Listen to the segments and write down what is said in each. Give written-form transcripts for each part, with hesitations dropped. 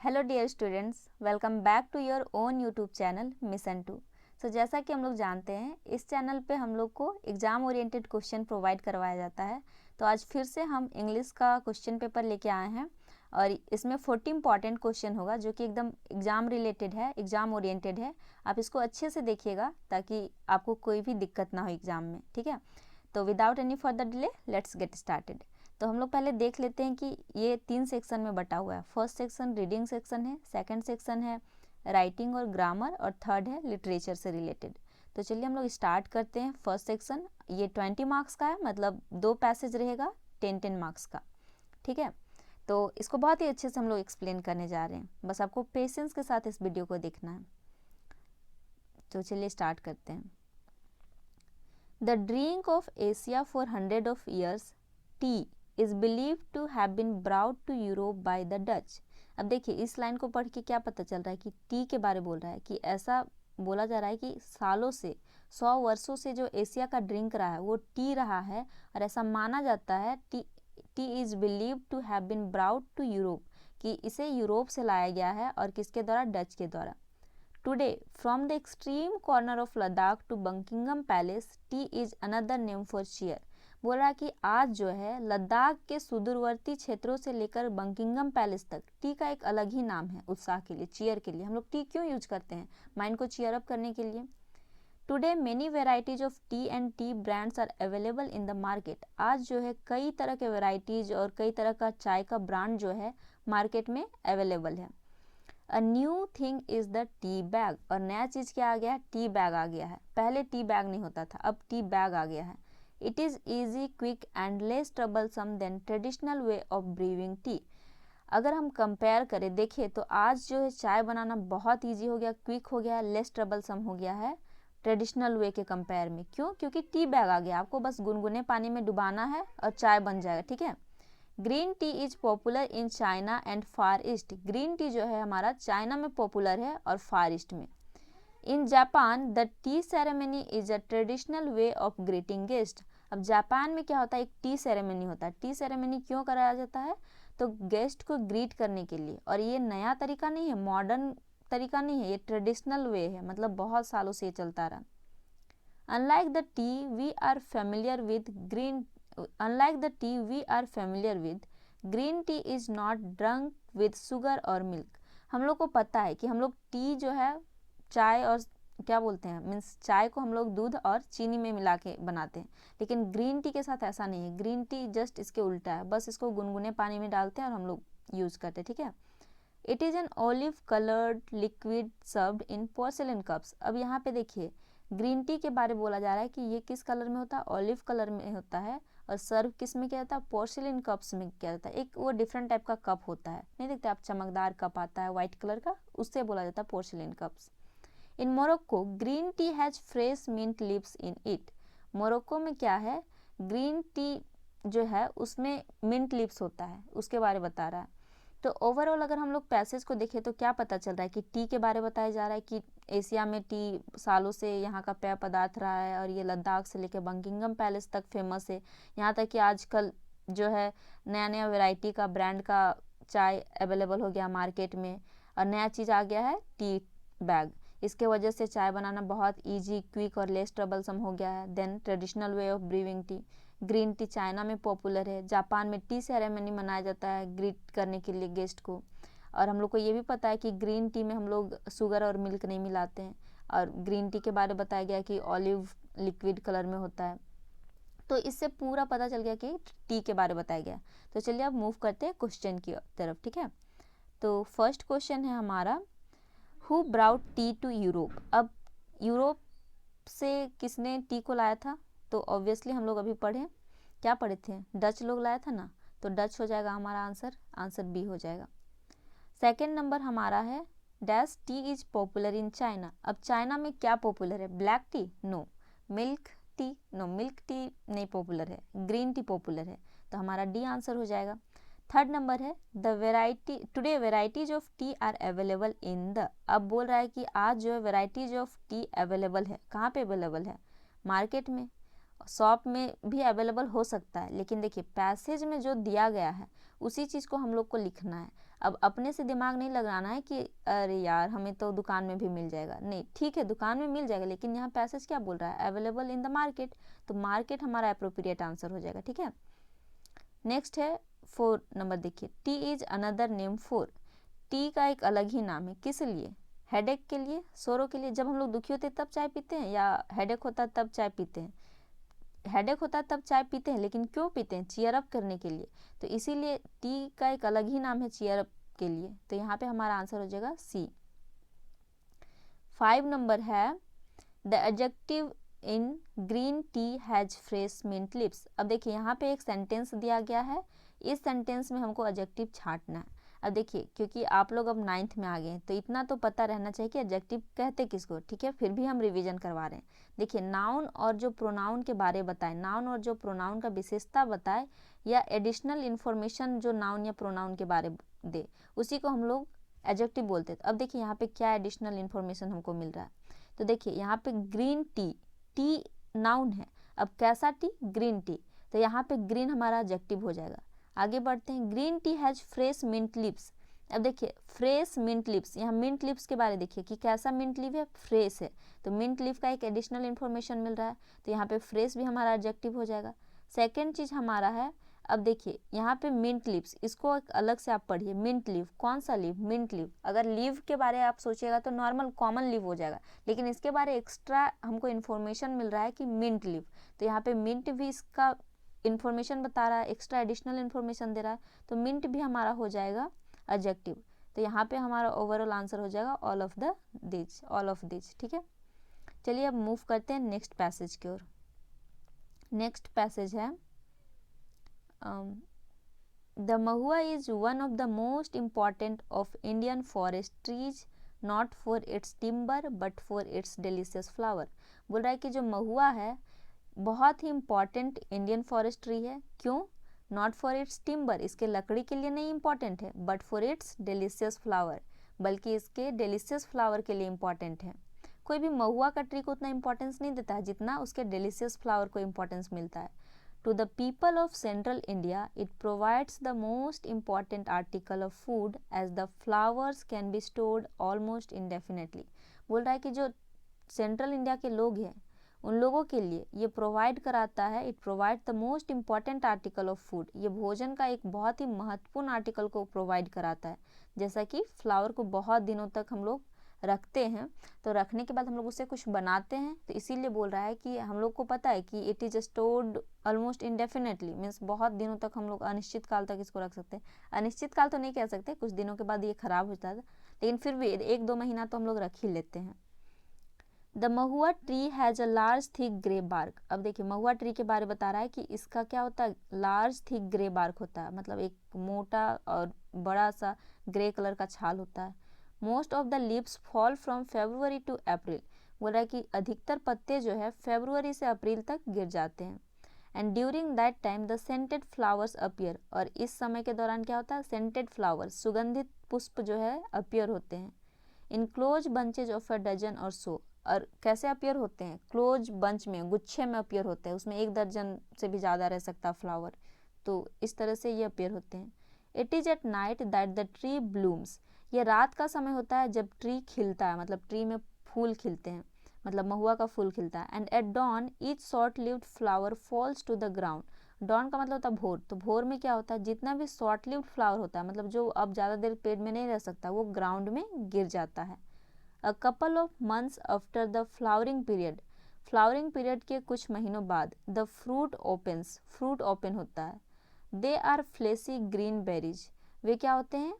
Hello dear students, welcome back to your own YouTube channel mission two. So जैसा कि हम लोग जानते हैं, इस चैनल पे हम लोग को एग्ज़ाम ओरिएंटेड क्वेश्चन प्रोवाइड करवाया जाता है। तो आज फिर से हम इंग्लिश का क्वेश्चन पेपर लेके आए हैं और इसमें 40 इंपॉर्टेंट क्वेश्चन होगा जो कि एकदम एग्ज़ाम रिलेटेड है, एग्ज़ाम ओरिएंटेड है। आप इसको अच्छे से देखिएगा ताकि आपको कोई भी दिक्कत ना हो एग्ज़ाम में, ठीक है। तो without any further delay let's get started. तो हम लोग पहले देख लेते हैं कि ये 3 सेक्शन में बटा हुआ है। फर्स्ट सेक्शन रीडिंग सेक्शन है, सेकंड सेक्शन है राइटिंग और ग्रामर और थर्ड है लिटरेचर से रिलेटेड। तो चलिए हम लोग स्टार्ट करते हैं। फर्स्ट सेक्शन ये 20 मार्क्स का है, मतलब 2 पैसेज रहेगा 10-10 मार्क्स का, ठीक है। तो इसको बहुत ही अच्छे से हम लोग एक्सप्लेन करने जा रहे हैं, बस आपको पेशेंस के साथ इस वीडियो को देखना है। तो चलिए स्टार्ट करते हैं। The drink of Asia for 100 of years, T is believed to have been brought to Europe by the Dutch। अब देखिए इस लाइन को पढ़ के क्या पता चल रहा है कि टी के बारे बोल रहा है कि ऐसा बोला जा रहा है कि सालों से 100 वर्षों से जो एशिया का ड्रिंक रहा है वो टी रहा है और ऐसा माना जाता है tea is believe to have been brought to Europe, कि इसे यूरोप से लाया गया है और किसके द्वारा? डच के द्वारा। Today from the extreme corner of Ladakh to Buckingham palace, tea is another name for cheer. बोल रहा है कि आज जो है लद्दाख के सुदूरवर्ती क्षेत्रों से लेकर बंकिंगम पैलेस तक टी का एक अलग ही नाम है उत्साह के लिए, चीयर के लिए। हम लोग टी क्यों यूज करते हैं? माइंड को चीयर अप करने के लिए। Today many varieties of tea and tea brands are available in the market. आज जो है कई तरह के वेराइटीज और कई तरह का चाय का ब्रांड जो है मार्केट में अवेलेबल है। A new thing is the tea bag, और नया चीज क्या आ गया है? टी बैग आ गया है। पहले टी बैग नहीं होता था, अब टी बैग आ गया है। It is easy, quick and less troublesome than traditional way of brewing tea. अगर हम कंपेयर करें, देखें तो आज जो है चाय बनाना बहुत ईजी हो गया, क्विक हो गया, लेस ट्रबलसम हो गया है ट्रेडिशनल वे के कंपेयर में। क्यों? क्योंकि टी बैग आ गया। आपको बस गुनगुने पानी में डुबाना है और चाय बन जाएगा, ठीक है। Green tea is popular in China and far east. Green tea जो है हमारा चाइना में पॉपुलर है और फार ईस्ट में। In Japan the T ceremony is a traditional way of greeting guest. अब जापान में क्या होता है? एक टी सेरेमनी होता है। टी सेरेमनी क्यों कराया जाता है? तो गेस्ट को ग्रीट करने के लिए। और ये नया तरीका नहीं है, मॉडर्न तरीका नहीं है, ये ट्रेडिशनल वे है, मतलब बहुत सालों से ये चलता रहा। Unlike the tea we are familiar with green tea is not drunk with sugar और मिल्क। हम लोग को पता है कि हम लोग टी जो है चाय और क्या बोलते हैं, मीन्स चाय को हम लोग दूध और चीनी में मिला के बनाते हैं, लेकिन ग्रीन टी के साथ ऐसा नहीं है। ग्रीन टी जस्ट इसके उल्टा है, बस इसको गुनगुने पानी में डालते हैं और हम लोग यूज करते हैं, ठीक है। It is an olive coloured liquid served in porcelain cups. अब यहाँ पे देखिए ग्रीन टी के बारे बोला जा रहा है कि ये किस कलर में होता है? ऑलिव कलर में होता है। और सर्व किस में किया जाता है? पोर्सिलेन कप्स में किया जाता है। एक वो डिफरेंट टाइप का कप होता है, नहीं देखते आप, चमकदार कप आता है व्हाइट कलर का, उससे बोला जाता है porcelain cups. In Morocco green tea has fresh mint leaves in it. Morocco में क्या है? ग्रीन टी जो है उसमें मिंट लीव्स होता है, उसके बारे बता रहा है। तो ओवरऑल अगर हम लोग पैसेज को देखें तो क्या पता चल रहा है कि टी के बारे बताया जा रहा है कि एशिया में टी सालों से यहाँ का पेय पदार्थ रहा है और ये लद्दाख से लेकर बंकिंगम पैलेस तक फेमस है। यहाँ तक कि आजकल जो है नया नया वैरायटी का ब्रांड का चाय अवेलेबल हो गया मार्केट में, और नया चीज़ आ गया है टी बैग। इसके वजह से चाय बनाना बहुत ईजी, क्विक और लेस ट्रबलसम हो गया है। Then traditional way of brewing tea, green tea China में पॉपुलर है। जापान में टी सेरेमनी मनाया जाता है ग्रीट करने के लिए गेस्ट को। और हम लोग को ये भी पता है कि ग्रीन टी में हम लोग शुगर और मिल्क नहीं मिलाते हैं। और ग्रीन टी के बारे में बताया गया कि ऑलिव लिक्विड कलर में होता है। तो इससे पूरा पता चल गया कि टी के बारे में बताया गया। तो चलिए अब मूव करते हैं क्वेश्चन की तरफ, ठीक है। तो फर्स्ट क्वेश्चन है हमारा, who brought tea to Europe. अब यूरोप से किसने टी को लाया था? तो ऑब्वियसली हम लोग अभी पढ़े, क्या पढ़े थे? डच लोग लाया था ना, तो डच हो जाएगा हमारा आंसर, आंसर बी हो जाएगा। सेकेंड नंबर हमारा है, dash tea is popular in China. अब चाइना में क्या पॉपुलर है? Black tea? No. Milk tea? No, milk tea नहीं पॉपुलर है, ग्रीन टी पॉपुलर है, तो हमारा डी आंसर हो जाएगा। थर्ड नंबर है, the variety today varieties of tea are available in the. अब बोल रहा है कि आज जो है वेराइटीज ऑफ टी अवेलेबल है। कहाँ पे अवेलेबल है? मार्केट में, शॉप में भी अवेलेबल हो सकता है, लेकिन देखिए पैसेज में जो दिया गया है उसी चीज़ को हम लोग को लिखना है। अब अपने से दिमाग नहीं लगाना है कि अरे यार हमें तो दुकान में भी मिल जाएगा, नहीं, ठीक है दुकान में मिल जाएगा, लेकिन यहाँ पैसेज क्या बोल रहा है, अवेलेबल इन द मार्केट, तो मार्केट हमारा अप्रोप्रिएट आंसर हो जाएगा। ठीक है, नेक्स्ट है 4 नंबर, देखिए T is another name for, T का एक अलग ही नाम है, किस लिए, हेडेक के लिए, सोरो के लिए। जब हम लोग दुखी होते हैं तब चाय पीते हैं, या हेडेक होता है तब चाय पीते हैं, हेडेक होता है तब चाय पीते हैं, लेकिन क्यों पीते हैं, चीयर अप करने के लिए, तो इसीलिए टी का एक अलग ही नाम है चीयर अप के लिए, तो यहाँ पे हमारा आंसर हो जाएगा सी। 5 नंबर है the adjective in green tea has fresh mint lips. अब देखिए यहाँ पे एक सेंटेंस दिया गया है, इस सेंटेंस में हमको एडजेक्टिव छांटना है। अब देखिए क्योंकि आप लोग अब 9th में आ गए हैं तो इतना तो पता रहना चाहिए कि एडजेक्टिव कहते किसको। ठीक है, फिर भी हम रिवीजन करवा रहे हैं। देखिए नाउन और जो प्रोनाउन के बारे बताए, नाउन और जो प्रोनाउन का विशेषता बताए, या एडिशनल इन्फॉर्मेशन जो नाउन या प्रोनाउन के बारे दे, उसी को हम लोग एडजेक्टिव बोलते हैं। अब देखिए यहाँ पे क्या एडिशनल इन्फॉर्मेशन हमको मिल रहा है, तो देखिए यहाँ पे ग्रीन टी, टी नाउन है, अब कैसा टी, ग्रीन टी, तो यहाँ पे ग्रीन हमारा एडजेक्टिव हो जाएगा। आगे बढ़ते हैं, green tea has fresh mint lips. अब देखिए फ्रेश मिंट लिप्स, यहाँ मिंट लिप्स के बारे देखिए कि कैसा मिंट लिप है, फ्रेश है, तो मिंट लिप का एक एडिशनल इन्फॉर्मेशन मिल रहा है, तो यहाँ पे फ्रेश भी हमारा एडजेक्टिव हो जाएगा। सेकेंड चीज हमारा है, अब देखिए यहाँ पे मिंट लिप्स, इसको एक अलग से आप पढ़िए, मिंट लीव, कौन सा लीव, मिंट लीव। अगर लीव के बारे आप सोचिएगा तो नॉर्मल कॉमन लीव हो जाएगा, लेकिन इसके बारे एक्स्ट्रा हमको इन्फॉर्मेशन मिल रहा है कि मिंट लीव, तो यहाँ पे मिंट भी इसका इन्फॉर्मेशन बता रहा है, एक्स्ट्रा एडिशनल इन्फॉर्मेशन दे रहा है, तो मिंट भी हमारा हो जाएगा एडजेक्टिव। तो यहाँ पे हमारा ओवरऑल आंसर हो जाएगा ऑल ऑफ दिस। ठीक है, चलिए अब मूव करते हैं नेक्स्ट पैसेज की ओर। नेक्स्ट पैसेज है the Mahua is one of the most important of Indian forest trees, not for its timber but for its delicious flower. बोल रहा है कि जो महुआ है बहुत ही इम्पॉर्टेंट इंडियन फॉरेस्ट ट्री है, क्यों, नॉट फॉर इट्स टिम्बर, इसके लकड़ी के लिए नहीं इम्पॉर्टेंट है, but for its delicious flower, बल्कि इसके डिलीशियस फ्लावर के लिए इम्पॉर्टेंट है। कोई भी महुआ का ट्री को उतना इम्पोर्टेंस नहीं देता है जितना उसके डिलीशियस फ्लावर को इम्पोर्टेंस मिलता है। To the people of central India it provides the most important article of food as the flowers can be stored almost indefinitely. बोल रहा है कि जो सेंट्रल इंडिया के लोग हैं उन लोगों के लिए ये प्रोवाइड कराता है, it provide the most important article of food, ये भोजन का एक बहुत ही महत्वपूर्ण आर्टिकल को प्रोवाइड कराता है। जैसा कि फ्लावर को बहुत दिनों तक हम लोग रखते हैं, तो रखने के बाद हम लोग उससे कुछ बनाते हैं, तो इसीलिए बोल रहा है कि हम लोग को पता है कि it is stored almost indefinitely, means बहुत दिनों तक हम लोग अनिश्चित काल तक इसको रख सकते हैं। अनिश्चित काल तो नहीं कह सकते, कुछ दिनों के बाद ये खराब हो जाता है, लेकिन फिर भी 1-2 महीना तो हम लोग रख ही लेते हैं। The mahua tree has a large thick grey bark. अब देखिए महुआ ट्री के बारे बता रहा है कि इसका क्या होता है, लार्ज थिक ग्रे बार्क होता है, मतलब एक मोटा और बड़ा सा ग्रे कलर का छाल होता है। Most of the leaves fall from February to April. बोल रहा है कि अधिकतर पत्ते जो है फरवरी से अप्रैल तक गिर जाते हैं। And during that time the scented flowers appear, और इस समय के दौरान क्या होता है, सेंटेड फ्लावर्स, सुगंधित पुष्प जो है अपीयर होते हैं। In close bunches of a dozen or so, और कैसे अपीयर होते हैं, क्लोज बंच में, गुच्छे में अपीयर होते हैं, उसमें 1 दर्जन से भी ज़्यादा रह सकता है फ्लावर, तो इस तरह से ये अपीयर होते हैं। It is at night that the tree blooms, ये रात का समय होता है जब ट्री खिलता है, मतलब ट्री में फूल खिलते हैं, मतलब महुआ का फूल खिलता है। And at dawn each short lived flower falls to the ground. Dawn का मतलब होता है भोर, तो भोर में क्या होता है, जितना भी शॉर्ट लिव्ड फ्लावर होता है, मतलब जो अब ज़्यादा देर पेड़ में नहीं रह सकता, वो ग्राउंड में गिर जाता है। A couple of months after the flowering period, flowering period के कुछ महीनों बाद the fruit opens, fruit open होता है। They are fleshy green berries, वे क्या होते हैं,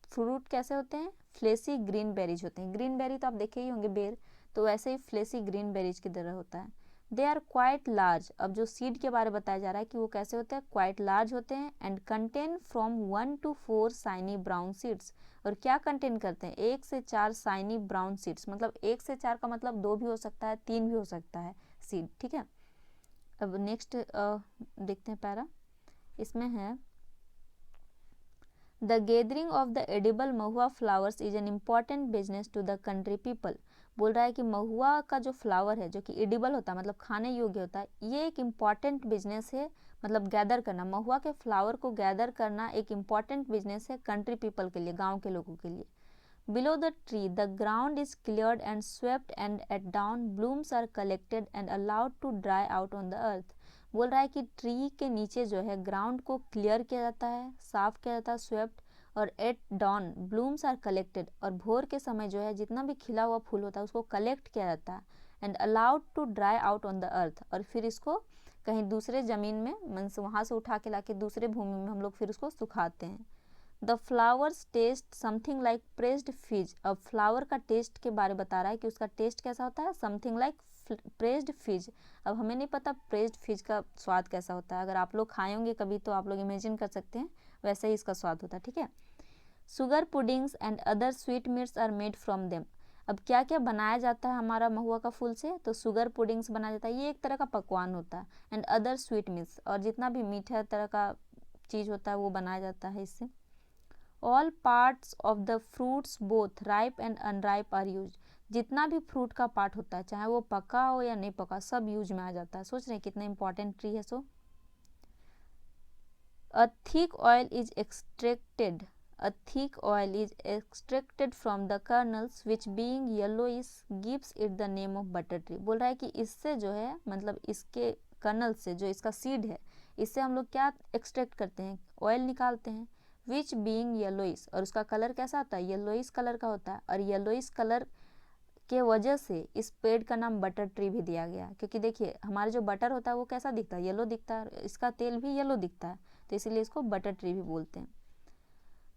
फ्रूट कैसे होते हैं, फ्लेसी ग्रीन बेरीज होते हैं। ग्रीन बेरी तो आप देखे ही होंगे बेर, तो वैसे ही फ्लेसी ग्रीन बेरीज की तरह होता है। दे आर क्वाइट लार्ज, अब जो सीड के बारे में बताया जा रहा है कि वो कैसे होते हैं, क्वाइट लार्ज होते हैं। And contain from 1 to 4 shiny brown seeds, और क्या कंटेन करते हैं, 1 से 4 शाइनी ब्राउन सीड्स, मतलब 1 से 4 का मतलब 2 भी हो सकता है, 3 भी हो सकता है सीड। ठीक है, अब नेक्स्ट देखते हैं पैरा, इसमें है the gathering of the edible mahua flowers is an important business to the country people. बोल रहा है कि महुआ का जो फ्लावर है जो कि एडिबल होता है, मतलब खाने योग्य होता है, ये एक इम्पॉर्टेंट बिजनेस है, मतलब गैदर करना, महुआ के फ्लावर को गैदर करना एक इम्पॉर्टेंट बिजनेस है कंट्री पीपल के लिए, गाँव के लोगों के लिए। Below the tree, the ground is cleared and swept, and at dawn, blooms are collected and allowed to dry out on the earth. बोल रहा है कि ट्री के नीचे जो है ग्राउंड को क्लियर किया जाता है, साफ किया जाता है, स्वेप्ट, और at dawn blooms are collected, और भोर के समय जो है जितना भी खिला हुआ फूल होता है उसको कलेक्ट किया जाता है, and allowed to dry out on the earth, और फिर इसको कहीं दूसरे ज़मीन में मीन्स वहाँ से उठा के लाके दूसरे भूमि में हम लोग फिर उसको सुखाते हैं। The flowers taste something like pressed figs. अब फ्लावर का टेस्ट के बारे बता रहा है कि उसका टेस्ट कैसा होता है, समथिंग लाइक प्रेस्ड फिज। अब हमें नहीं पता प्रेस्ड फिज का स्वाद कैसा होता है, अगर आप लोग खाए होंगे कभी तो आप लोग इमेजिन कर सकते हैं वैसे ही इसका स्वाद होता है, ठीक है। Sugar puddings and other sweet meats are made from them. अब क्या क्या बनाया जाता है हमारा महुआ का फूल से, तो शुगर पुडिंग्स बनाया जाता है, ये एक तरह का पकवान होता है, एंड अदर स्वीट मीट्स, और जितना भी मीठा तरह का चीज़ होता है वो बनाया जाता है इससे। All parts of the fruits both ripe and unripe are use. जितना भी फ्रूट का पार्ट होता है चाहे वो पका हो या नहीं पका सब यूज में आ जाता है। सोच रहे हैं कितना इंपॉर्टेंट ट्री है। So a thick oil is extracted, a thick oil is extracted from the kernels which being yellowish gives it the name of butter tree। बोल रहा है कि इससे जो है मतलब इसके कर्नल से जो इसका सीड है इससे हम लोग क्या एक्सट्रैक्ट करते हैं, ऑयल निकालते हैं, विच बीइंग येलोइश, और उसका कलर कैसा होता है, येलोइश कलर का होता है, और येलोइश कलर के वजह से इस पेड़ का नाम बटर ट्री भी दिया गया, क्योंकि देखिए हमारा जो बटर होता है वो कैसा दिखता है, येलो दिखता है, इसका तेल भी येलो दिखता है, तो इसीलिए इसको बटर ट्री भी बोलते हैं।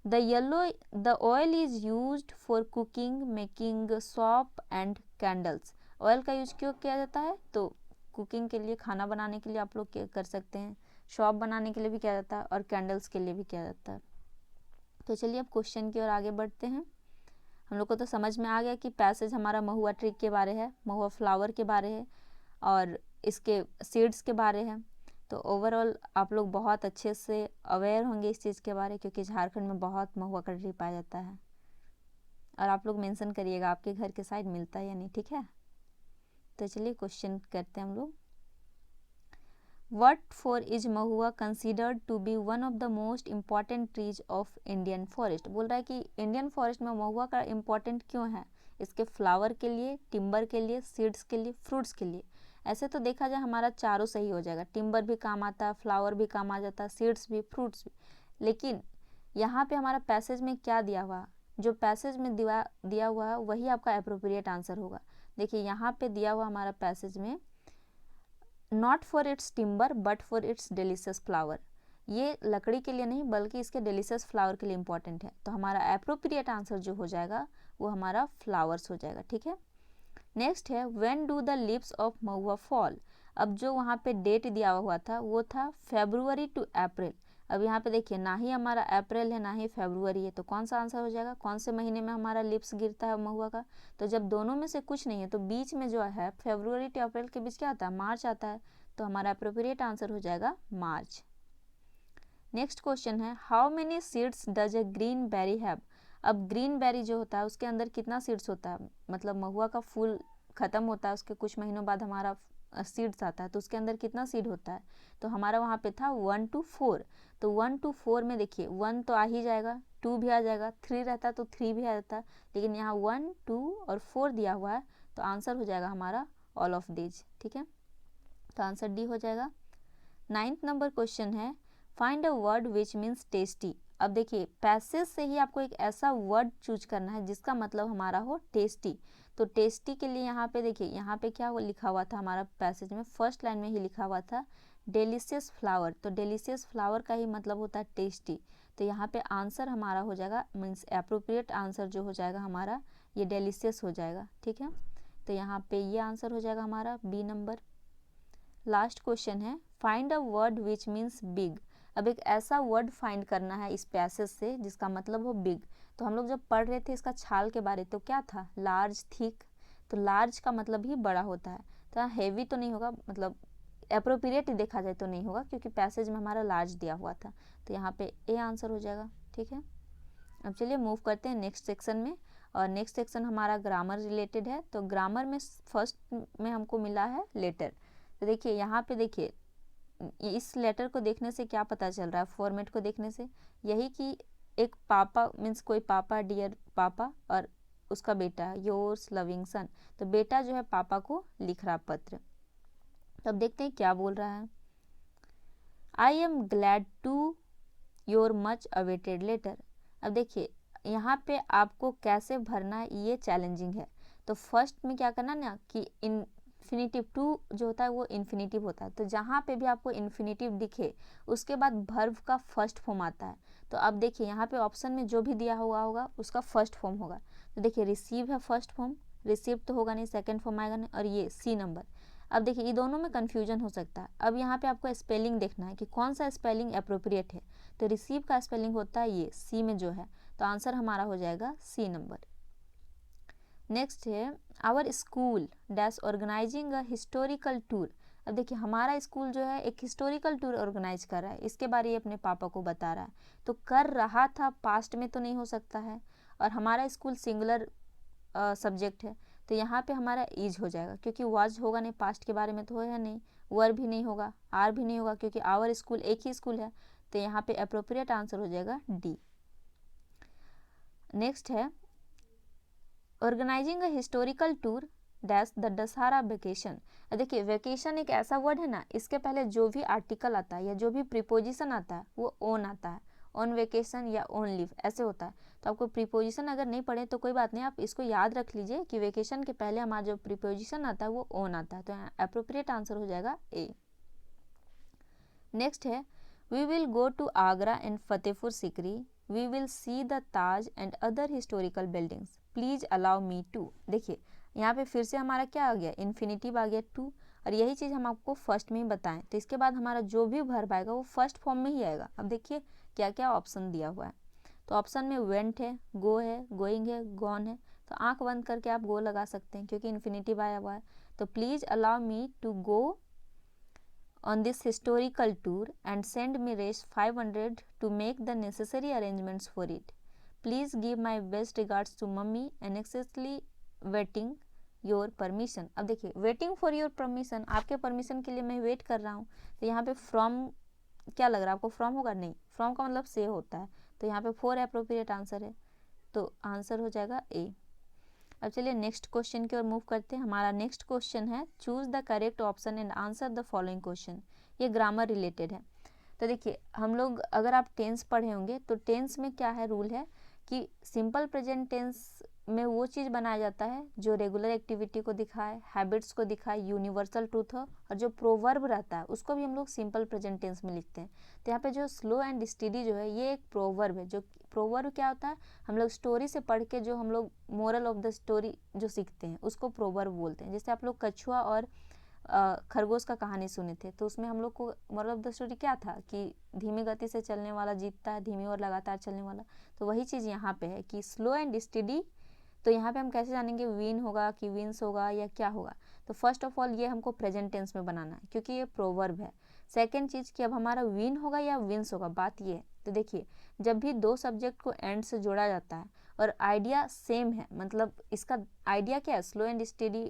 The oil is used for cooking, making soap and candles। Oil का यूज क्यों किया जाता है, तो कुकिंग के लिए, खाना बनाने के लिए आप लोग कर सकते हैं, शॉप बनाने के लिए भी किया जाता है, और कैंडल्स के लिए भी किया जाता है। तो चलिए अब क्वेश्चन की ओर आगे बढ़ते हैं। हम लोग को तो समझ में आ गया कि पैसेज हमारा महुआ ट्री के बारे है, महुआ फ्लावर के बारे है, और इसके सीड्स के बारे है। तो ओवरऑल आप लोग बहुत अच्छे से अवेयर होंगे इस चीज़ के बारे, क्योंकि झारखंड में बहुत महुआ का ट्री पाया जाता है, और आप लोग मेंशन करिएगा आपके घर के साइड मिलता है या नहीं, ठीक है। तो चलिए क्वेश्चन करते हैं हम लोग। What for is Mahua considered to be one of the most important trees of Indian forest। बोल रहा है कि इंडियन फॉरेस्ट में महुआ का इम्पोर्टेंट क्यों है, इसके फ्लावर के लिए, टिम्बर के लिए, सीड्स के लिए, फ्रूट्स के लिए। ऐसे तो देखा जाए हमारा चारों सही हो जाएगा, टिम्बर भी काम आता है, फ्लावर भी काम आ जाता है, सीड्स भी, फ्रूट्स भी, लेकिन यहाँ पे हमारा पैसेज में क्या दिया हुआ, जो पैसेज में दिया हुआ है वही आपका अप्रोप्रिएट आंसर होगा। देखिए यहाँ पे दिया हुआ हमारा पैसेज में not for its timber but for its delicious flower, ये लकड़ी के लिए नहीं बल्कि इसके डेलिशियस फ्लावर के लिए इंपॉर्टेंट है, तो हमारा अप्रोप्रिएट आंसर जो हो जाएगा वो हमारा फ्लावर्स हो जाएगा, ठीक है। नेक्स्ट है when do the leaves of Mahua fall. अब जो वहाँ पे डेट दिया हुआ था वो था फरवरी टू अप्रैल। अब यहाँ पे देखिए ना ही हमारा अप्रैल है ना ही फरवरी है, तो कौन सा आंसर हो जाएगा, कौन से महीने में हमारा लीव्स गिरता है महुआ का, तो जब दोनों में से कुछ नहीं है तो बीच में जो है फरवरी टू अप्रैल के बीच क्या आता है, मार्च आता है, तो हमारा अप्रोप्रिएट आंसर हो जाएगा मार्च। नेक्स्ट क्वेश्चन है how many seeds does a green berry have. अब ग्रीन बेरी जो होता है उसके अंदर कितना सीड्स होता है, मतलब महुआ का फूल ख़त्म होता है उसके कुछ महीनों बाद हमारा सीड्स आता है, तो उसके अंदर कितना सीड होता है, तो हमारा वहाँ पे था 1 to 4, तो 1 to 4 में देखिए 1 तो आ ही जाएगा, 2 भी आ जाएगा, 3 रहता तो 3 भी आ जाता, लेकिन यहाँ 1, 2 और 4 दिया हुआ है, तो आंसर हो जाएगा हमारा ऑल ऑफ दीज, ठीक है, तो आंसर डी हो जाएगा। 9th नंबर क्वेश्चन है find a word which means tasty. अब देखिए पैसेज से ही आपको एक ऐसा वर्ड चूज करना है जिसका मतलब हमारा हो टेस्टी, तो टेस्टी के लिए यहाँ पे देखिए यहाँ पे क्या वो लिखा हुआ था हमारा पैसेज में, फर्स्ट लाइन में ही लिखा हुआ था डेलिशियस फ्लावर, तो डेलिशियस फ्लावर का ही मतलब होता है टेस्टी, तो यहाँ पे आंसर हमारा हो जाएगा मीन्स अप्रोप्रिएट आंसर जो हो जाएगा हमारा ये डेलिशियस हो जाएगा, ठीक है, तो यहाँ पे ये आंसर हो जाएगा हमारा बी नंबर। लास्ट क्वेश्चन है find a word which means big. अब एक ऐसा वर्ड फाइंड करना है इस पैसेज से जिसका मतलब हो बिग, तो हम लोग जब पढ़ रहे थे इसका छाल के बारे तो क्या था लार्ज, थिक, तो लार्ज का मतलब ही बड़ा होता है, तो हैवी तो नहीं होगा, मतलब अप्रोप्रिएट देखा जाए तो नहीं होगा क्योंकि पैसेज में हमारा लार्ज दिया हुआ था, तो यहाँ पे ए आंसर हो जाएगा, ठीक है। अब चलिए मूव करते हैं नेक्स्ट सेक्शन में, और नेक्स्ट सेक्शन हमारा ग्रामर रिलेटेड है, तो ग्रामर में फर्स्ट में हमको मिला है लेटर, तो देखिए यहाँ पे देखिए इस लेटर को देखने से क्या पता चल रहा है, फॉर्मेट को देखने से यही कि एक पापा मीन्स कोई पापा, डियर पापा, और उसका बेटा योर्स लविंग सन। तो बेटा जो है पापा को लिख रहा पत्र। तो अब देखते हैं क्या बोल रहा है। I am glad to your much awaited letter. अब देखिए यहाँ पे आपको कैसे भरना है ये चैलेंजिंग है। तो फर्स्ट में क्या करना ना कि इन्फिनिटिव टू जो होता है वो इन्फिनिटिव होता है, तो जहाँ पे भी आपको इन्फिनिटिव दिखे उसके बाद वर्ब का फर्स्ट फॉर्म आता है। तो अब देखिए यहाँ पे ऑप्शन में जो भी दिया हुआ होगा उसका फर्स्ट फॉर्म होगा। तो देखिए रिसीव है फर्स्ट फॉर्म, रिसीव तो होगा नहीं, सेकेंड फॉर्म आएगा नहीं, और ये सी नंबर। अब देखिए ये दोनों में कन्फ्यूजन हो सकता है। अब यहाँ पे आपको स्पेलिंग देखना है कि कौन सा स्पेलिंग अप्रोप्रिएट है। तो रिसीव का स्पेलिंग होता है ये सी में जो है, तो आंसर हमारा हो जाएगा सी नंबर। नेक्स्ट है our school dash organising a historical tour. अब देखिए हमारा स्कूल जो है एक हिस्टोरिकल टूर ऑर्गेनाइज कर रहा है, इसके बारे में अपने पापा को बता रहा है। तो कर रहा था पास्ट में तो नहीं हो सकता है, और हमारा स्कूल सिंगुलर सब्जेक्ट है, तो यहाँ पे हमारा इज हो जाएगा, क्योंकि वाज होगा नहीं, पास्ट के बारे में तो है नहीं, वर भी नहीं होगा, आर भी नहीं होगा, क्योंकि आवर स्कूल एक ही स्कूल है। तो यहाँ पे अप्रोप्रिएट आंसर हो जाएगा डी। नेक्स्ट है organising a historical tour dash the Dussehra vacation. देखिए वेकेशन एक ऐसा वर्ड है ना, इसके पहले जो भी आर्टिकल आता है या जो भी प्रीपोजिशन आता है वो ओन आता है, ऑन वेकेशन या ऑन लीव ऐसे होता है। तो आपको प्रीपोजिशन अगर नहीं पढ़े तो कोई बात नहीं, आप इसको याद रख लीजिए कि वेकेशन के पहले हमारा जो प्रीपोजिशन आता है वो ऑन आता है। तो अप्रोप्रिएट आंसर हो जाएगा ए। नेक्स्ट है we will go to Agra and Fatehpur Sikri, we will see the Taj and other historical buildings, please allow me to. देखिए यहाँ पे फिर से हमारा क्या आ गया, इन्फिनिटिव आ गया टू, और यही चीज़ हम आपको फर्स्ट में ही बताएं। तो इसके बाद हमारा जो भी वर्ब आएगा वो फर्स्ट फॉर्म में ही आएगा। अब देखिए क्या क्या ऑप्शन दिया हुआ है। तो ऑप्शन में वेंट है, गो है, गोइंग है, गॉन है। तो आंख बंद करके आप गो लगा सकते हैं क्योंकि इन्फिनिटिव आया हुआ है। तो please allow me to go on this historical tour and send me raise 500 to make the necessary arrangements for it. Please give my best regards to mummy and anxiously waiting your permission. अब देखिए waiting for your permission, आपके permission के लिए मैं wait कर रहा हूँ। तो यहाँ पे from क्या लग रहा है आपको, from होगा नहीं, from का मतलब से होता है। तो यहाँ पे 4 अप्रोप्रिएट आंसर है, तो आंसर हो जाएगा ए। अब चलिए नेक्स्ट क्वेश्चन की ओर मूव करते हैं। हमारा नेक्स्ट क्वेश्चन है choose the correct option and answer the following question. ये ग्रामर रिलेटेड है। तो देखिए हम लोग अगर आप टेंस पढ़े होंगे तो टेंस में क्या है, रूल है कि सिंपल प्रेजेंट टेंस में वो चीज़ बनाया जाता है जो रेगुलर एक्टिविटी को दिखाए, हैबिट्स को दिखाए, यूनिवर्सल ट्रूथ हो, और जो प्रोवर्ब रहता है उसको भी हम लोग सिंपल प्रेजेंट टेंस में लिखते हैं। तो यहाँ पे जो स्लो एंड स्टडी जो है ये एक प्रोवर्ब है। जो प्रोवर्ब क्या होता है, हम लोग स्टोरी से पढ़ के जो हम लोग मोरल ऑफ द स्टोरी जो सीखते हैं उसको प्रोवर्ब बोलते हैं। जैसे आप लोग कछुआ और खरगोश का कहानी सुने थे, तो उसमें हम लोग को मोरल ऑफ द स्टोरी क्या था कि धीमी गति से चलने वाला जीतता है, धीमी और लगातार चलने वाला। तो वही चीज़ यहाँ पे है कि स्लो एंड स्टडी। तो यहाँ पे हम कैसे जानेंगे विन होगा कि विंस होगा या क्या होगा। तो फर्स्ट ऑफ ऑल ये हमको प्रेजेंट टेंस में बनाना है क्योंकि ये प्रोवर्ब है। सेकेंड चीज़ कि अब हमारा विन होगा या विंस होगा, बात ये है। तो देखिए जब भी दो सब्जेक्ट को एंड से जोड़ा जाता है और आइडिया सेम है, मतलब इसका आइडिया क्या है, स्लो एंड स्टडी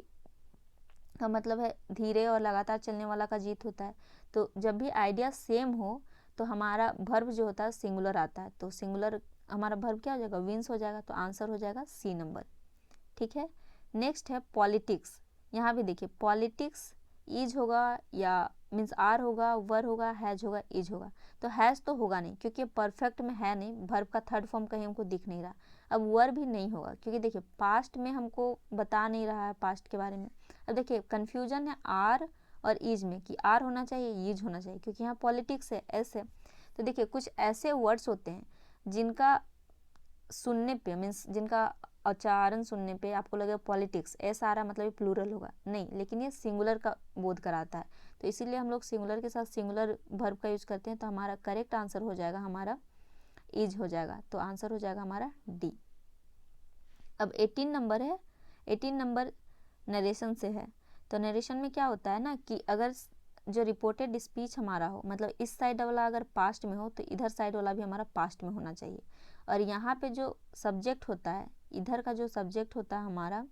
का मतलब है धीरे और लगातार चलने वाला का जीत होता है। तो जब भी आइडिया सेम हो तो हमारा वर्ब जो होता है सिंगुलर आता है। तो सिंगुलर हमारा वर्ब क्या हो जाएगा, विंस हो जाएगा। तो आंसर हो जाएगा सी नंबर। ठीक है। नेक्स्ट है पॉलिटिक्स। यहाँ भी देखिए पॉलिटिक्स इज होगा या मीन्स आर होगा, वर होगा, हैज होगा, इज होगा। तो हैज तो होगा नहीं क्योंकि परफेक्ट में है नहीं, वर्ब का थर्ड फॉर्म कहीं हमको दिख नहीं रहा। अब वर भी नहीं होगा क्योंकि देखिए पास्ट में हमको बता नहीं रहा है पास्ट के बारे में। अब देखिए कन्फ्यूजन है आर और इज में कि आर होना चाहिए इज होना चाहिए क्योंकि यहाँ पॉलिटिक्स है ऐसे। तो देखिए कुछ ऐसे वर्ड्स होते हैं जिनका सुनने पे मीन्स जिनका उच्चारण सुनने पे आपको लगेगा पॉलिटिक्स ऐसा आ रहा मतलब प्लूरल होगा, नहीं, लेकिन ये सिंगुलर का बोध कराता है। तो इसीलिए हम लोग सिंगुलर के साथ सिंगुलर वर्ब का यूज करते हैं। तो हमारा करेक्ट आंसर हो जाएगा हमारा इज हो जाएगा। तो आंसर हो जाएगा हमारा डी। अब 18 नंबर है। 18 नंबर नरेशन से है। तो नरेशन में क्या होता है ना कि अगर जो रिपोर्टेड स्पीच हमारा हो, मतलब इस साइड वाला अगर पास्ट में हो तो इधर साइड वाला भी हमारा पास्ट में होना चाहिए। और यहाँ पे जो सब्जेक्ट होता है, इधर का जो सब्जेक्ट होता है हमारा,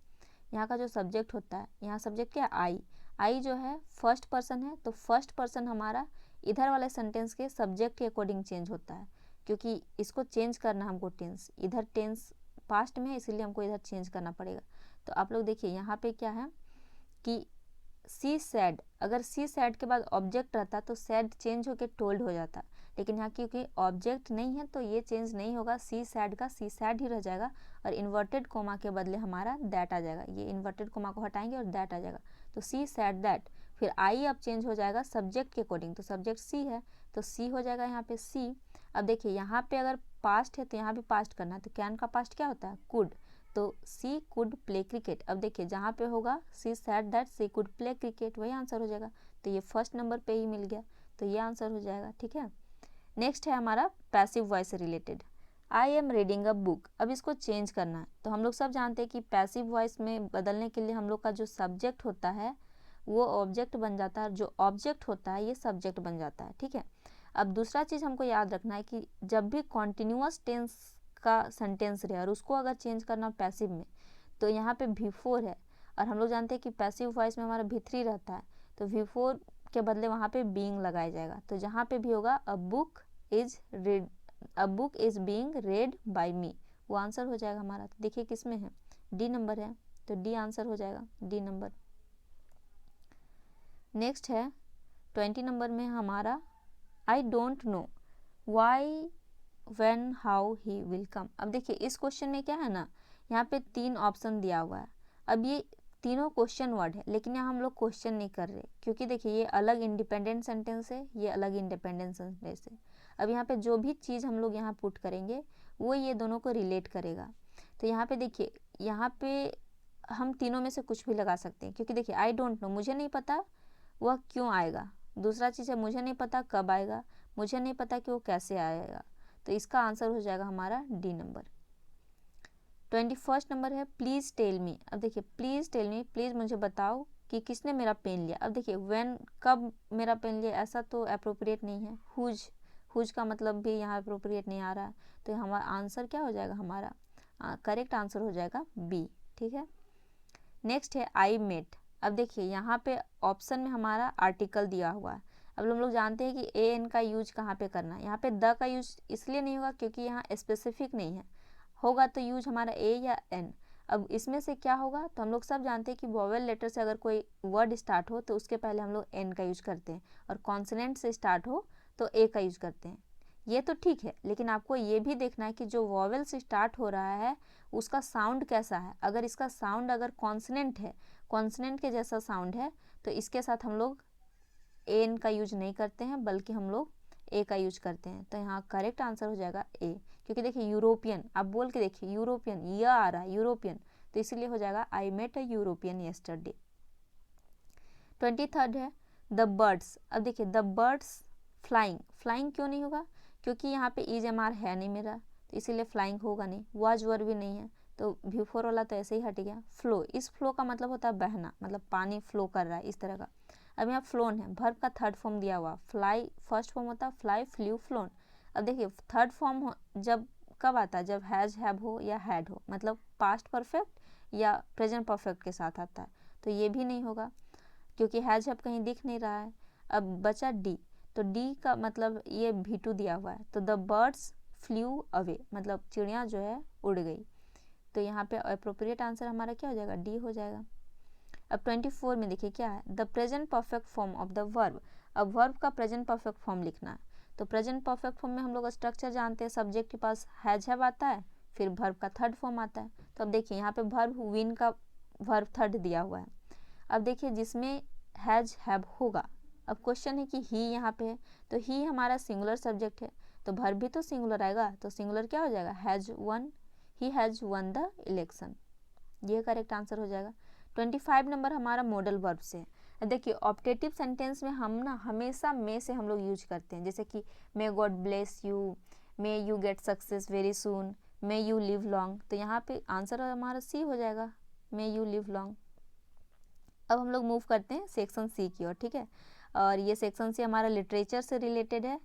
यहाँ का जो सब्जेक्ट होता है, यहाँ सब्जेक्ट क्या आई, आई जो है फर्स्ट पर्सन है। तो फर्स्ट पर्सन हमारा इधर वाले सेंटेंस के सब्जेक्ट के अकॉर्डिंग चेंज होता है, क्योंकि इसको चेंज करना हमको टेंस, इधर टेंस पास्ट में है इसीलिए हमको इधर चेंज करना पड़ेगा। तो आप लोग देखिए यहाँ पे क्या है कि सी सैड, अगर सी सैड के बाद ऑब्जेक्ट रहता तो सैड चेंज होकर टोल्ड हो जाता, लेकिन यहाँ क्योंकि ऑब्जेक्ट नहीं है तो ये चेंज नहीं होगा, सी सैड का सी सैड ही रह जाएगा और इन्वर्टेड कोमा के बदले हमारा दैट आ जाएगा, ये इन्वर्टेड कोमा को हटाएंगे और दैट आ जाएगा, तो सी सैड दैट। फिर आई अब चेंज हो जाएगा सब्जेक्ट के अकॉर्डिंग, तो सब्जेक्ट सी है तो सी हो जाएगा यहाँ पे सी। अब देखिए यहाँ पे अगर पास्ट है तो यहाँ भी पास्ट करना है, तो कैन का पास्ट क्या होता है कुड, तो सी कुड प्ले क्रिकेट। अब देखिए जहाँ पे होगा she said that she could play cricket, वही आंसर हो जाएगा, तो ये फर्स्ट नंबर पे ही मिल गया, तो ये आंसर हो जाएगा। ठीक है, नेक्स्ट है हमारा पैसिव वॉइस से related, I am reading a book. अब इसको चेंज करना है, तो हम लोग सब जानते हैं कि पैसिव वॉइस में बदलने के लिए हम लोग का जो सब्जेक्ट होता है वो ऑब्जेक्ट बन जाता है, जो ऑब्जेक्ट होता है ये सब्जेक्ट बन जाता है। ठीक है, अब दूसरा चीज़ हमको याद रखना है कि जब भी कॉन्टिन्यूअस टेंस का सेंटेंस रहे और उसको अगर चेंज करना पैसिव में, तो यहाँ पे V4 है और हम लोग जानते हैं कि पैसिव वॉइस में हमारा V3 रहता है, तो V4 के बदले वहाँ पे बीइंग लगाया जाएगा, तो जहाँ पे भी होगा a book is read, a book is being read by me, वो आंसर हो जाएगा हमारा। तो देखिए किस में है, डी नंबर है, तो डी आंसर हो जाएगा, डी नंबर। नेक्स्ट है 20 नंबर में हमारा I don't know why when how he will come. अब देखिए इस क्वेश्चन में क्या है ना, यहाँ पे 3 ऑप्शन दिया हुआ है, अब ये तीनों क्वेश्चन वर्ड है, लेकिन यहाँ हम लोग क्वेश्चन नहीं कर रहे, क्योंकि देखिए ये अलग इंडिपेंडेंट सेंटेंस है, ये अलग इंडिपेंडेंट सेंटेंस है। अब यहाँ पे जो भी चीज़ हम लोग यहाँ पुट करेंगे वो ये दोनों को रिलेट करेगा, तो यहाँ पे देखिए यहाँ पे हम तीनों में से कुछ भी लगा सकते हैं, क्योंकि देखिए आई डोंट नो मुझे नहीं पता वह क्यों आएगा, दूसरा चीज़ है मुझे नहीं पता कब आएगा, मुझे नहीं पता कि वो कैसे आएगा, तो इसका आंसर हो जाएगा हमारा डी नंबर। 21 नंबर है प्लीज़ टेल मी। अब देखिए प्लीज़ टेल मी, प्लीज़ मुझे बताओ कि किसने मेरा पेन लिया। अब देखिए व्हेन कब मेरा पेन लिया ऐसा तो अप्रोप्रिएट नहीं है, हुज, हुज का मतलब भी यहाँ अप्रोप्रिएट नहीं आ रहा है, तो हमारा आंसर क्या हो जाएगा, हमारा करेक्ट आंसर हो जाएगा बी। ठीक है, नेक्स्ट है आई मेट। अब देखिए यहाँ पे ऑप्शन में हमारा आर्टिकल दिया हुआ है, अब हम लोग जानते हैं कि ए एन का यूज कहाँ पे करना है, यहाँ पे द का यूज इसलिए नहीं होगा क्योंकि यहाँ स्पेसिफिक नहीं है, होगा तो यूज हमारा ए या एन। अब इसमें से क्या होगा, तो हम लोग सब जानते हैं कि वोवेल लेटर से अगर कोई वर्ड स्टार्ट हो तो उसके पहले हम लोग एन का यूज करते हैं, और कॉन्सोनेंट से स्टार्ट हो तो ए का यूज करते हैं, ये तो ठीक है, लेकिन आपको ये भी देखना है कि जो वोवेल से स्टार्ट हो रहा है उसका साउंड कैसा है, अगर इसका साउंड अगर कॉन्सोनेंट है, कॉन्सोनेंट के जैसा साउंड है, तो इसके साथ हम लोग एन का यूज नहीं करते हैं, बल्कि हम लोग ए का यूज करते हैं, तो यहाँ करेक्ट आंसर हो जाएगा ए, क्योंकि देखिए यूरोपियन, आप बोल के देखिए यूरोपियन, यह आ रहा है यूरोपियन, तो इसीलिए हो जाएगा I met a European yesterday. 23 है द बर्ड्स। अब देखिए द बर्ड्स फ्लाइंग, फ्लाइंग क्यों नहीं होगा, क्योंकि यहाँ पे इज एम आर है नहीं मेरा, तो इसीलिए फ्लाइंग होगा नहीं, वाज वर भी नहीं है, तो V4 वाला तो ऐसे ही हट गया। फ्लो, इस फ्लो का मतलब होता है बहना, मतलब पानी फ्लो कर रहा है इस तरह का। अब यहाँ फ्लोन है, वर्ब का थर्ड फॉर्म दिया हुआ, फ्लाई फर्स्ट फॉर्म होता है फ्लाई फ्लू फ्लोन। अब देखिए थर्ड फॉर्म जब कब आता है, जब हैज हैव हो या हैड हो, मतलब पास्ट परफेक्ट या प्रेजेंट परफेक्ट के साथ आता है, तो ये भी नहीं होगा क्योंकि हैज हैव कहीं दिख नहीं रहा है। अब बचा डी, तो डी का मतलब ये V2 दिया हुआ है, तो द बर्ड्स फ्लू अवे, मतलब चिड़िया जो है उड़ गई, तो यहाँ पे अप्रोप्रिएट आंसर हमारा क्या हो जाएगा, डी हो जाएगा। अब 24 में देखिए क्या है, the present perfect form of the verb. अब वर्ब का प्रेजेंट परफेक्ट फॉर्म लिखना है, तो प्रेजेंट परफेक्ट फॉर्म में हम लोग स्ट्रक्चर जानते हैं, सब्जेक्ट के पास हैज हैव आता है, फिर वर्ब का थर्ड फॉर्म आता है, तो अब देखिए यहाँ पे वर्ब विन का वर्ब थर्ड दिया हुआ है। अब देखिए जिसमें हैज हैव होगा, अब क्वेश्चन है कि ही यहाँ पे है, तो ही हमारा सिंगुलर सब्जेक्ट है, तो वर्ब भी तो सिंगुलर आएगा, तो सिंगुलर क्या हो जाएगा, has one, he has one the election, ये करेक्ट आंसर हो जाएगा। 25 नंबर हमारा मॉडल वर्ब से है। देखिए ऑप्टेटिव सेंटेंस में हम ना हमेशा मे से हम लोग यूज करते हैं, जैसे कि may God bless you, may you get success very soon, may you live long, तो यहाँ पे आंसर हमारा सी हो जाएगा, मे यू लिव लॉन्ग। अब हम लोग मूव करते हैं सेक्शन सी की ओर, ठीक है, और ये सेक्शन सी हमारा लिटरेचर से रिलेटेड है।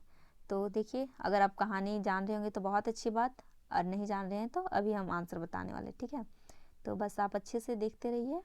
तो देखिए अगर आप कहानी जान रहे होंगे तो बहुत अच्छी बात, और नहीं जान रहे हैं तो अभी हम आंसर बताने वाले, ठीक है, तो बस आप अच्छे से देखते रहिए।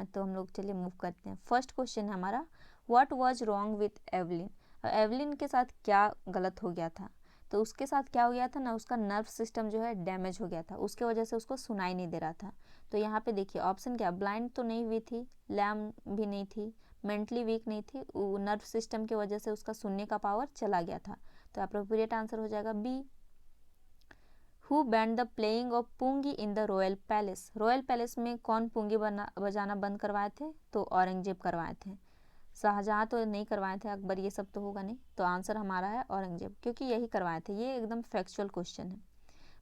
तो हम लोग चलिए मूव करते हैं। फर्स्ट क्वेश्चन है हमारा, what was wrong with Evelyn, Evelyn के साथ क्या गलत हो गया था, तो उसके साथ क्या हो गया था ना, उसका नर्व सिस्टम जो है डैमेज हो गया था, उसके वजह से उसको सुनाई नहीं दे रहा था। तो यहाँ पे देखिए ऑप्शन क्या, ब्लाइंड तो नहीं हुई थी, लैम भी नहीं थी, मेंटली वीक नहीं थी, नर्व सिस्टम की वजह से उसका सुनने का पावर चला गया था। तो अप्रोप्रिएट आंसर हो जाएगा B. Who banned the playing of pungi in the royal palace, royal palace में कौन पूंगी बजाना बंद करवाए थे, तो औरंगजेब करवाए थे। शाहजहाँ तो नहीं करवाए थे, अकबर ये सब तो होगा नहीं, तो आंसर हमारा है औरंगजेब, क्योंकि यही करवाए थे। ये एकदम फैक्चुअल क्वेश्चन है।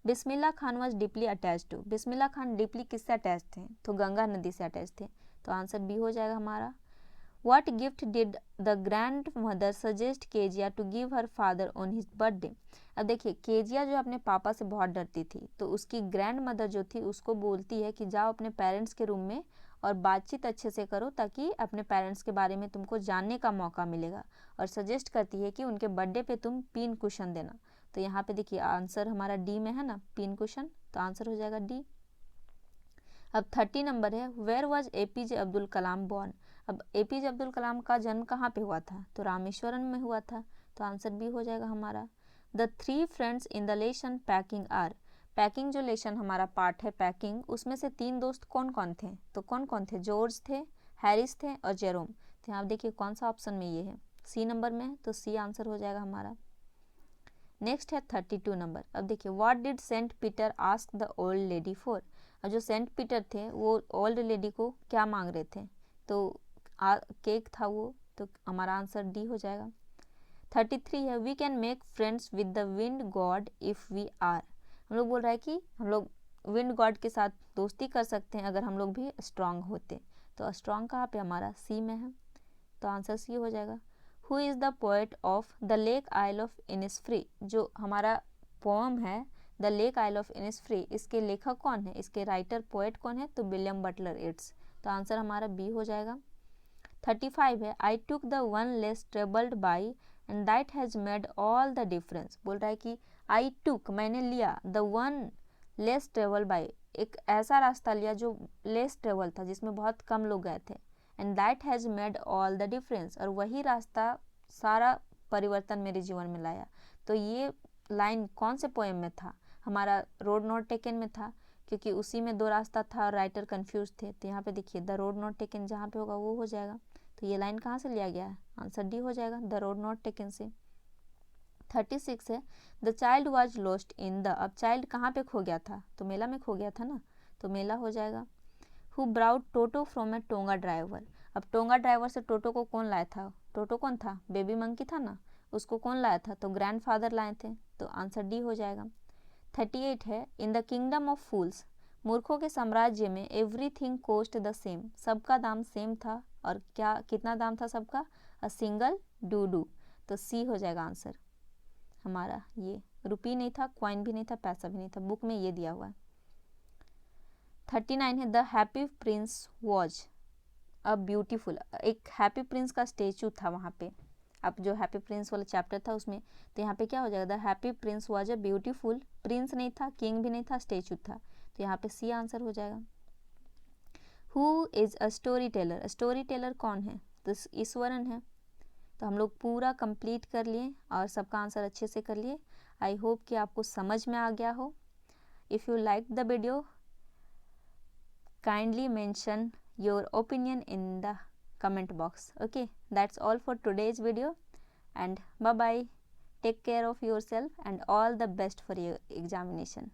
Bismillah Khan was deeply attach to, Bismillah Khan deeply किससे अटैच थे, तो गंगा नदी से अटैच थे, तो आंसर बी हो जाएगा हमारा। What gift did the grandmother suggest Kezia to give her father on his birthday? अब देखिए केजिया जो अपने पापा से बहुत डरती थी, तो उसकी ग्रैंड मदर जो थी उसको बोलती है कि जाओ अपने पेरेंट्स के रूम में और बातचीत अच्छे से करो, ताकि अपने पेरेंट्स के बारे में तुमको जानने का मौका मिलेगा, और सजेस्ट करती है कि उनके बर्थडे पे तुम पिन कुशन देना। तो यहाँ पे देखिए आंसर हमारा डी में है ना, पिन कुशन, तो आंसर हो जाएगा डी। अब 30 नंबर है, where was APJ Abdul Kalam born, अब एपीजे अब्दुल कलाम का जन्म कहाँ पे हुआ था, तो रामेश्वरम में हुआ था, तो आंसर बी हो जाएगा हमारा। The three friends in the lesson packing are, packing जो लेसन हमारा पार्ट है पैकिंग, उसमें से तीन दोस्त कौन कौन थे, तो कौन कौन थे, जॉर्ज थे, हैरिस थे और जेरोम। तो यहाँ देखिए कौन सा ऑप्शन में ये है, सी नंबर में है, तो सी आंसर हो जाएगा हमारा। नेक्स्ट है 32 नंबर। अब देखिए what did saint Peter ask the old lady for, और जो सेंट पीटर थे वो ओल्ड लेडी को क्या मांग रहे थे, तो केक था वो, तो हमारा आंसर डी हो जाएगा। 33 है, we can make friends with the wind god if we are, हम लोग बोल रहा है कि हम लोग विंड गॉड के साथ दोस्ती कर सकते हैं अगर हम लोग भी स्ट्रांग होते, तो स्ट्रांग कहाँ पे, हमारा सी में है, तो आंसर सी हो जाएगा। Who is the poet of the lake isle of Innisfree, जो हमारा पोम है the lake isle of Innisfree, इसके लेखक कौन है, इसके राइटर पोएट कौन है, तो विलियम बटलर इट्स, तो आंसर हमारा बी हो जाएगा। 35 है, I took the one less travelled by and that has made all the difference, बोल रहा है कि आई टुक मैंने लिया, the one less travel by एक ऐसा रास्ता लिया जो लेस ट्रेवल था, जिसमें बहुत कम लोग गए थे, and that has made all the difference, और वही रास्ता सारा परिवर्तन मेरे जीवन में लाया। तो ये लाइन कौन से पोएम में था, हमारा रोड नॉट टेकन में था, क्योंकि उसी में दो रास्ता था और राइटर कंफ्यूज थे, तो यहाँ पे देखिए द रोड नॉट टेकन जहाँ पे होगा वो हो जाएगा। तो ये लाइन कहाँ से लिया गया है, आंसर डी हो जाएगा, द रोड नॉट टेकन से। 36 है, the child was lost in the, अब चाइल्ड कहाँ पे खो गया था, तो मेला में खो गया था ना, तो मेला हो जाएगा। Who brought Toto from a tonga driver, अब टोंगा ड्राइवर से टोटो को कौन लाया था, टोटो कौन था, बेबी मंकी था ना, उसको कौन लाया था, तो ग्रैंडफादर लाए थे, तो आंसर डी हो जाएगा। 38 है, इन द किंगडम ऑफ फूल्स, मूर्खों के साम्राज्य में एवरीथिंग कोस्ट द सेम, सबका दाम सेम था, और क्या कितना दाम था सबका, अ सिंगल डूडू, तो सी हो जाएगा आंसर हमारा। ये रुपी नहीं था, कॉइन भी नहीं था, पैसा भी नहीं था, बुक में ये दिया हुआ है। 39 है, the happy Prince was a beautiful, एक हैप्पी प्रिंस का स्टेचू था वहाँ पे, अब जो हैप्पी प्रिंस वाला चैप्टर था उसमें, तो यहाँ पे क्या हो जाएगा, the happy Prince was a beautiful, Prince नहीं था, किंग भी नहीं था, स्टेचू था, तो यहाँ पे सी आंसर हो जाएगा। Who is a story teller, story teller कौन है, तो ईश्वरन है। तो हम लोग पूरा कंप्लीट कर लिए और सबका आंसर अच्छे से कर लिए। आई होप कि आपको समझ में आ गया हो। If you like the video kindly mention your opinion in the comment box. Okay, that's all for today's video, and bye bye, take care of yourself and all the best for your examination.